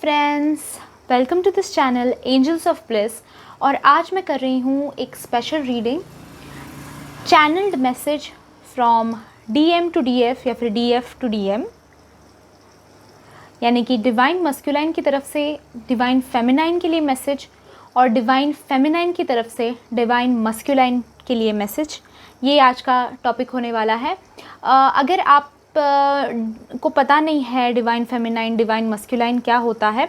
Friends, welcome to this channel Angels of Bliss. और आज मैं कर रही हूँ एक special reading, channelled message from DM to DF या फिर डीएफ टू डीएम, यानी कि डिवाइन मस्कुलाइन की तरफ से डिवाइन फेमिनाइन के लिए मैसेज और डिवाइन फेमिनाइन की तरफ से डिवाइन मस्कुलाइन के लिए मैसेज। ये आज का टॉपिक होने वाला है। अगर आप को पता नहीं है डिवाइन फेमिनाइन डिवाइन मस्कुलाइन क्या होता है,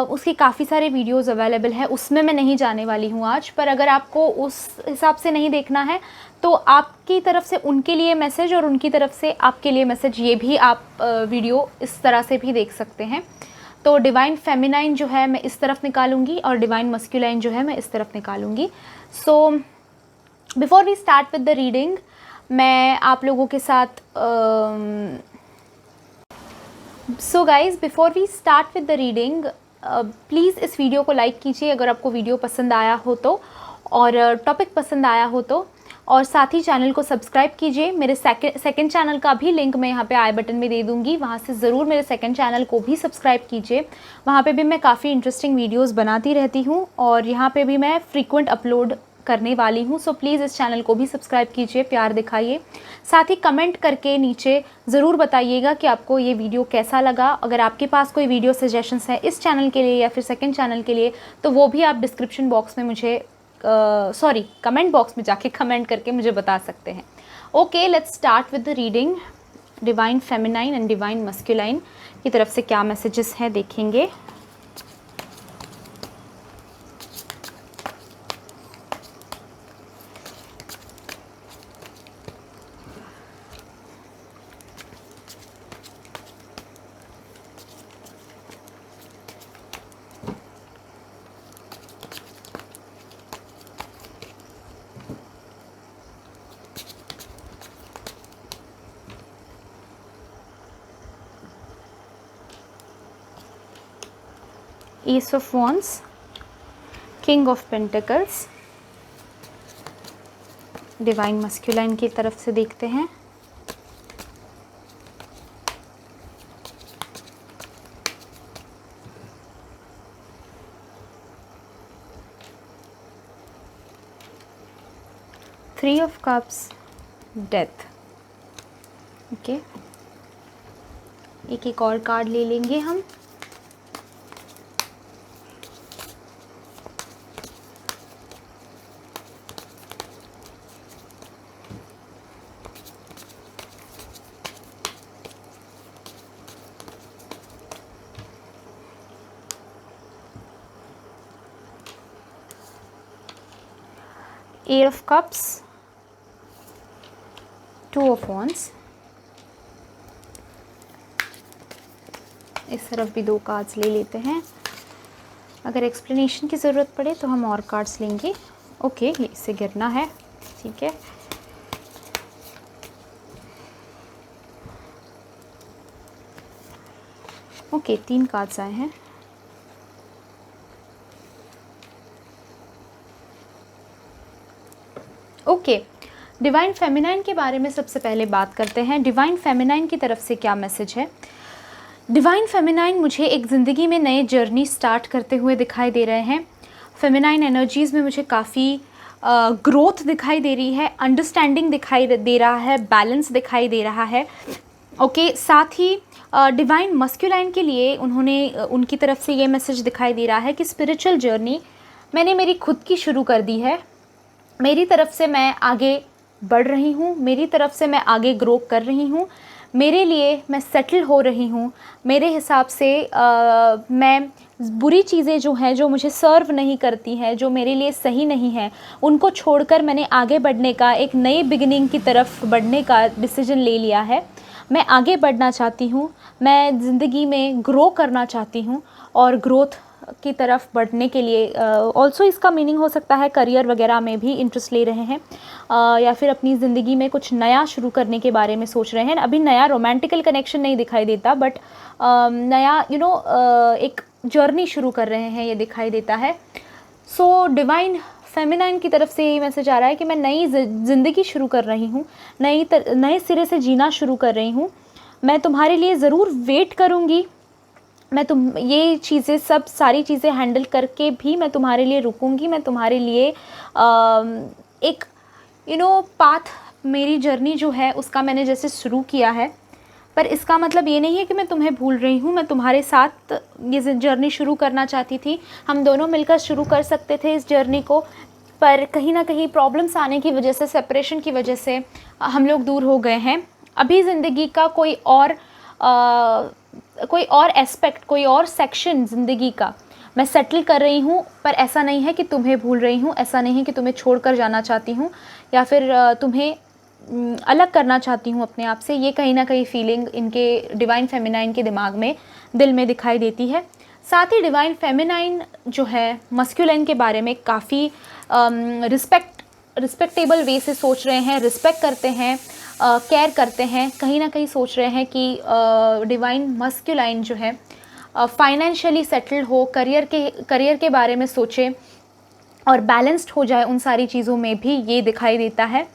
उसकी काफ़ी सारे वीडियोस अवेलेबल है, उसमें मैं नहीं जाने वाली हूँ आज। पर अगर आपको उस हिसाब से नहीं देखना है तो आपकी तरफ से उनके लिए मैसेज और उनकी तरफ से आपके लिए मैसेज, ये भी आप वीडियो इस तरह से भी देख सकते हैं। तो डिवाइन फेमिनाइन जो है मैं इस तरफ निकालूंगी और डिवाइन मस्कुलाइन जो है मैं इस तरफ निकालूंगी। So before we start with the reading, मैं आप लोगों के साथ so guys, before we start with the reading, please इस वीडियो को लाइक कीजिए अगर आपको वीडियो पसंद आया हो तो, और टॉपिक पसंद आया हो तो, और साथ ही चैनल को सब्सक्राइब कीजिए। मेरे सेकंड चैनल का भी लिंक मैं यहाँ पे आई बटन में दे दूँगी, वहाँ से ज़रूर मेरे सेकंड चैनल को भी सब्सक्राइब कीजिए। वहाँ पे भी मैं काफ़ी इंटरेस्टिंग वीडियोस बनाती रहती हूँ और यहाँ पे भी मैं फ्रीक्वेंट अपलोड करने वाली हूँ। सो प्लीज़ इस चैनल को भी सब्सक्राइब कीजिए, प्यार दिखाइए। साथ ही कमेंट करके नीचे ज़रूर बताइएगा कि आपको ये वीडियो कैसा लगा। अगर आपके पास कोई वीडियो सजेशंस है इस चैनल के लिए या फिर सेकंड चैनल के लिए, तो वो भी आप डिस्क्रिप्शन बॉक्स में मुझे कमेंट बॉक्स में जाके कमेंट करके मुझे बता सकते हैं। Okay, let's start with the reading. Divine feminine and divine masculine की तरफ से क्या मैसेजेस हैं देखेंगे। Ace of Wands, King of Pentacles, divine masculine की तरफ से देखते हैं। Three of cups, death. Okay, एक और कार्ड ले लेंगे हम। Eight of Cups, Two of Wands। इस तरफ भी दो कार्ड्स ले लेते हैं। अगर एक्सप्लेनेशन की ज़रूरत पड़े तो हम और कार्ड्स लेंगे। ओके, ये इससे गिरना है, ठीक है। ओके, तीन कार्ड्स आए हैं। ओके, डिवाइन फेमिनाइन के बारे में सबसे पहले बात करते हैं। डिवाइन फेमिनाइन की तरफ से क्या मैसेज है। डिवाइन फेमिनाइन मुझे एक ज़िंदगी में नए जर्नी स्टार्ट करते हुए दिखाई दे रहे हैं। फेमिनाइन एनर्जीज़ में मुझे काफ़ी ग्रोथ दिखाई दे रही है, अंडरस्टैंडिंग दिखाई दे रहा है, बैलेंस दिखाई दे रहा है। ओके, साथ ही डिवाइन मस्कुलाइन के लिए उनकी तरफ से ये मैसेज दिखाई दे रहा है कि स्पिरिचुअल जर्नी मैंने मेरी खुद की शुरू कर दी है। मेरी तरफ से मैं आगे बढ़ रही हूँ, मेरी तरफ से मैं आगे ग्रो कर रही हूँ, मेरे लिए मैं सेटल हो रही हूँ। मेरे हिसाब से मैं बुरी चीज़ें जो हैं, जो मुझे सर्व नहीं करती हैं, जो मेरे लिए सही नहीं है, उनको छोड़कर मैंने आगे बढ़ने का, एक नई बिगिनिंग की तरफ बढ़ने का डिसीजन ले लिया है। मैं आगे बढ़ना चाहती हूँ, मैं ज़िंदगी में ग्रो करना चाहती हूँ और ग्रोथ की तरफ बढ़ने के लिए ऑल्सो इसका मीनिंग हो सकता है करियर वगैरह में भी इंटरेस्ट ले रहे हैं, या फिर अपनी ज़िंदगी में कुछ नया शुरू करने के बारे में सोच रहे हैं। अभी नया रोमांटिकल कनेक्शन नहीं दिखाई देता, बट नया एक जर्नी शुरू कर रहे हैं, ये दिखाई देता है। सो डिवाइन फेमिनाइन की तरफ से यही मैसेज आ रहा है कि मैं नई ज़िंदगी शुरू कर रही हूँ, नए सिरे से जीना शुरू कर रही हूँ। मैं तुम्हारे लिए ज़रूर वेट करूँगी, मैं तुम ये चीज़ें सब सारी चीज़ें हैंडल करके भी मैं तुम्हारे लिए रुकूंगी, मैं तुम्हारे लिए एक पाथ, मेरी जर्नी जो है उसका मैंने जैसे शुरू किया है, पर इसका मतलब ये नहीं है कि मैं तुम्हें भूल रही हूँ। मैं तुम्हारे साथ ये जर्नी शुरू करना चाहती थी, हम दोनों मिलकर शुरू कर सकते थे इस जर्नी को, पर कहीं ना कहीं प्रॉब्लम्स आने की वजह से, सेपरेशन की वजह से हम लोग दूर हो गए हैं। अभी ज़िंदगी का कोई और एस्पेक्ट, कोई और सेक्शन ज़िंदगी का मैं सेटल कर रही हूँ, पर ऐसा नहीं है कि तुम्हें भूल रही हूँ, ऐसा नहीं है कि तुम्हें छोड़कर जाना चाहती हूँ या फिर तुम्हें अलग करना चाहती हूँ अपने आप से। ये कहीं ना कहीं फीलिंग इनके डिवाइन फेमिनाइन के दिमाग में, दिल में दिखाई देती है। साथ ही डिवाइन फेमिनाइन जो है मस्कुलिन के बारे में काफ़ी रिस्पेक्टेबल वे से सोच रहे हैं, रिस्पेक्ट करते हैं, केयर करते हैं। कहीं ना कहीं सोच रहे हैं कि डिवाइन मस्कुलाइन जो है फाइनेंशियली सेटल्ड हो, करियर के बारे में सोचे और बैलेंस्ड हो जाए उन सारी चीज़ों में भी, ये दिखाई देता है।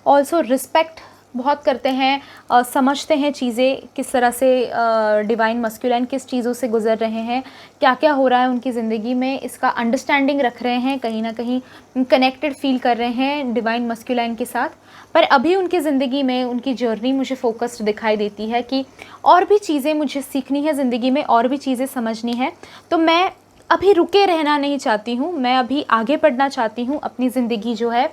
ऑल्सो रिस्पेक्ट बहुत करते हैं, समझते हैं चीज़ें किस तरह से, डिवाइन मस्कुलाइन किस चीज़ों से गुज़र रहे हैं, क्या क्या हो रहा है उनकी ज़िंदगी में, इसका अंडरस्टैंडिंग रख रहे हैं, कहीं ना कहीं कनेक्टेड फील कर रहे हैं डिवाइन मस्कुलाइन के साथ। पर अभी उनकी ज़िंदगी में उनकी जर्नी मुझे फोकस्ड दिखाई देती है कि और भी चीज़ें मुझे सीखनी है ज़िंदगी में, और भी चीज़ें समझनी है। तो मैं अभी रुके रहना नहीं चाहती हूँ, मैं अभी आगे बढ़ना चाहती हूँ। अपनी ज़िंदगी जो है,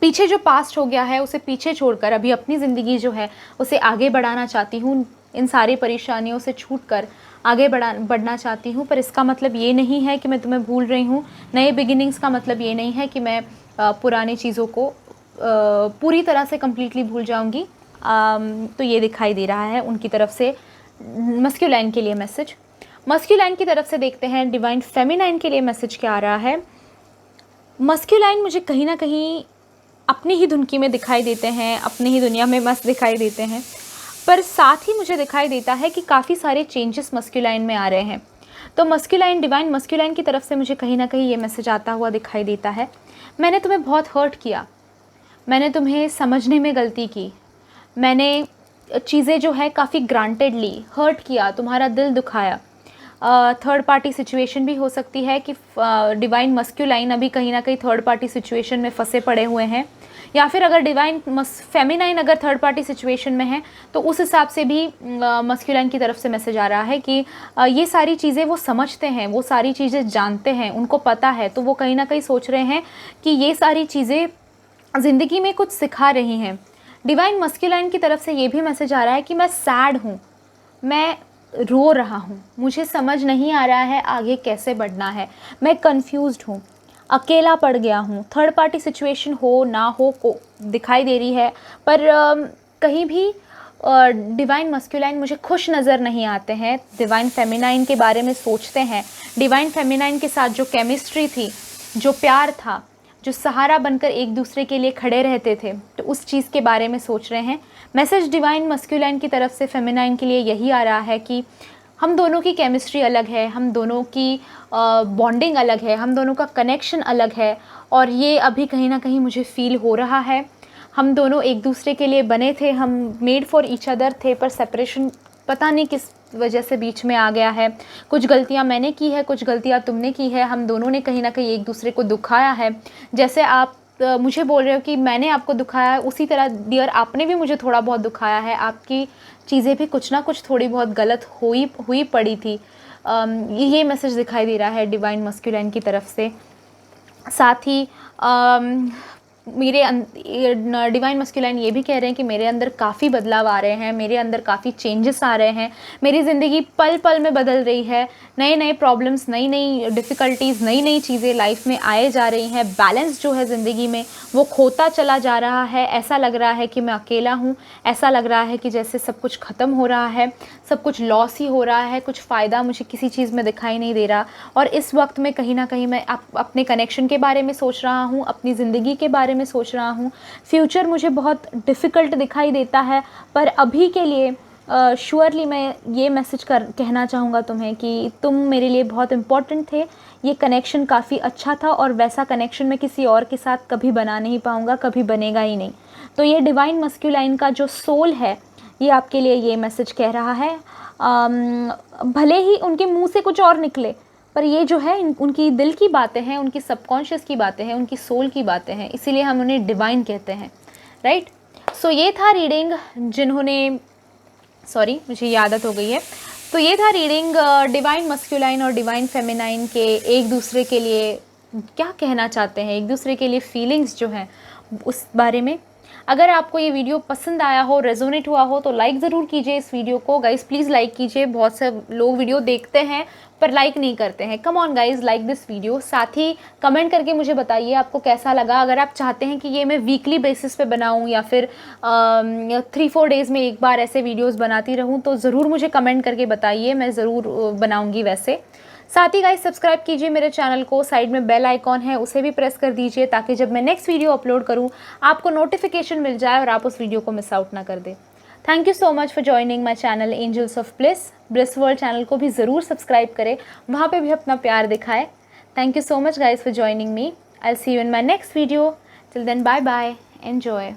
पीछे जो पास्ट हो गया है उसे पीछे छोड़कर अभी अपनी ज़िंदगी जो है उसे आगे बढ़ाना चाहती हूँ, इन सारी परेशानियों से छूटकर आगे बढ़ना चाहती हूँ। पर इसका मतलब ये नहीं है कि मैं तुम्हें भूल रही हूँ। नए बिगिनिंग्स का मतलब ये नहीं है कि मैं पुरानी चीज़ों को पूरी तरह से कम्प्लीटली भूल जाऊँगी। तो ये दिखाई दे रहा है उनकी तरफ से मस्कुलाइन के लिए मैसेज। मस्कुलाइन की तरफ से देखते हैं डिवाइन फेमिनाइन के लिए मैसेज क्या आ रहा है। मस्कुलाइन मुझे कहीं ना कहीं अपनी ही धुनकी में दिखाई देते हैं, अपनी ही दुनिया में मस्त दिखाई देते हैं, पर साथ ही मुझे दिखाई देता है कि काफ़ी सारे चेंजेस मस्कुलाइन में आ रहे हैं। तो मस्कुलाइन, डिवाइन मस्कुलाइन की तरफ से मुझे कहीं ना कहीं ये मैसेज आता हुआ दिखाई देता है, मैंने तुम्हें बहुत हर्ट किया, मैंने तुम्हें समझने में गलती की, मैंने चीज़ें जो है काफ़ी ग्रांटेडली हर्ट किया, तुम्हारा दिल दुखाया। थर्ड पार्टी सिचुएशन भी हो सकती है कि डिवाइन मस्कुलाइन अभी कहीं ना कहीं थर्ड पार्टी सिचुएशन में फंसे पड़े हुए हैं, या फिर अगर डिवाइन फेमिनाइन अगर थर्ड पार्टी सिचुएशन में है तो उस हिसाब से भी मस्कुलाइन की तरफ से मैसेज आ रहा है कि ये सारी चीज़ें वो समझते हैं, वो सारी चीज़ें जानते हैं, उनको पता है। तो वो कहीं ना कहीं सोच रहे हैं कि ये सारी चीज़ें ज़िंदगी में कुछ सिखा रही हैं। डिवाइन मस्कुलाइन की तरफ से ये भी मैसेज आ रहा है कि मैं सैड हूँ, मैं रो रहा हूँ, मुझे समझ नहीं आ रहा है आगे कैसे बढ़ना है, मैं कंफ्यूज्ड हूँ, अकेला पड़ गया हूँ। थर्ड पार्टी सिचुएशन हो ना हो को दिखाई दे रही है, पर कहीं भी डिवाइन मस्कुलाइन मुझे खुश नज़र नहीं आते हैं। डिवाइन फेमिनाइन के बारे में सोचते हैं, डिवाइन फेमिनाइन के साथ जो केमिस्ट्री थी, जो प्यार था, जो सहारा बनकर एक दूसरे के लिए खड़े रहते थे, तो उस चीज़ के बारे में सोच रहे हैं। मैसेज डिवाइन मस्कुलाइन की तरफ से फेमिनाइन के लिए यही आ रहा है कि हम दोनों की केमिस्ट्री अलग है, हम दोनों की बॉन्डिंग अलग है, हम दोनों का कनेक्शन अलग है, और ये अभी कहीं ना कहीं मुझे फील हो रहा है। हम दोनों एक दूसरे के लिए बने थे, हम मेड फॉर ईच अदर थे, पर सेपरेशन पता नहीं किस वजह से बीच में आ गया है। कुछ गलतियां मैंने की है, कुछ गलतियां तुमने की है, हम दोनों ने कहीं ना कहीं एक दूसरे को दुखाया है। जैसे आप मुझे बोल रहे हो कि मैंने आपको दुखाया है, उसी तरह डियर आपने भी मुझे थोड़ा बहुत दुखाया है। आपकी चीज़ें भी कुछ ना कुछ थोड़ी बहुत गलत हुई पड़ी थी। ये मैसेज दिखाई दे रहा है डिवाइन मस्कुलाइन की तरफ से। साथ ही मेरे डिवाइन मस्कुलाइन ये भी कह रहे हैं कि मेरे अंदर काफ़ी बदलाव आ रहे हैं, मेरे अंदर काफ़ी चेंजेस आ रहे हैं, मेरी ज़िंदगी पल पल में बदल रही है, नए नए प्रॉब्लम्स, नई नई डिफ़िकल्टीज़, नई नई चीज़ें लाइफ में आए जा रही हैं। बैलेंस जो है ज़िंदगी में वो खोता चला जा रहा है। ऐसा लग रहा है कि मैं अकेला हूँ, ऐसा लग रहा है कि जैसे सब कुछ ख़त्म हो रहा है, सब कुछ लॉस ही हो रहा है, कुछ फ़ायदा मुझे किसी चीज़ में दिखाई नहीं दे रहा। और इस वक्त में कहीं ना कहीं मैं अपने कनेक्शन के बारे में सोच रहा हूँ, अपनी ज़िंदगी के बारे में सोच रहा हूँ। फ्यूचर मुझे बहुत डिफ़िकल्ट दिखाई देता है, पर अभी के लिए श्योरली मैं ये मैसेज कहना चाहूँगा तुम्हें कि तुम मेरे लिए बहुत इम्पॉर्टेंट थे। ये कनेक्शन काफ़ी अच्छा था, और वैसा कनेक्शन मैं किसी और के साथ कभी बना नहीं पाऊँगा, कभी बनेगा ही नहीं। तो ये डिवाइन मस्कुलाइन का जो सोल है, ये आपके लिए ये मैसेज कह रहा है। भले ही उनके मुंह से कुछ और निकले, पर ये जो है उनकी दिल की बातें हैं, उनकी सबकॉन्शियस की बातें हैं, उनकी सोल की बातें हैं, इसीलिए हम उन्हें डिवाइन कहते हैं, राइट। सो ये था रीडिंग जिन्होंने, सॉरी मुझे ये आदत हो गई है, तो ये था रीडिंग डिवाइन मस्कुलाइन और डिवाइन फेमिनाइन के एक दूसरे के लिए क्या कहना चाहते हैं, एक दूसरे के लिए फीलिंग्स जो हैं उस बारे में। अगर आपको ये वीडियो पसंद आया हो, रेजोनेट हुआ हो, तो लाइक ज़रूर कीजिए इस वीडियो को। गाइस प्लीज़ लाइक कीजिए, बहुत से लोग वीडियो देखते हैं पर लाइक नहीं करते हैं। Come on guys, like this video. साथ ही कमेंट करके मुझे बताइए आपको कैसा लगा। अगर आप चाहते हैं कि ये मैं वीकली बेसिस पे बनाऊं या फिर 3-4 डेज़ में एक बार ऐसे वीडियोस बनाती रहूं, तो ज़रूर मुझे कमेंट करके बताइए, मैं ज़रूर बनाऊंगी वैसे। साथ ही गाइस सब्सक्राइब कीजिए मेरे चैनल को, साइड में बेल आइकॉन है उसे भी प्रेस कर दीजिए, ताकि जब मैं नेक्स्ट वीडियो अपलोड करूं आपको नोटिफिकेशन मिल जाए और आप उस वीडियो को मिस आउट ना कर दें। Thank you so much for joining my channel Angels of Bliss world channel को भी ज़रूर सब्सक्राइब करें, वहाँ पे भी अपना प्यार दिखाएं। Thank you so much guys for joining me. I will see you in my next video. Till then bye bye, enjoy.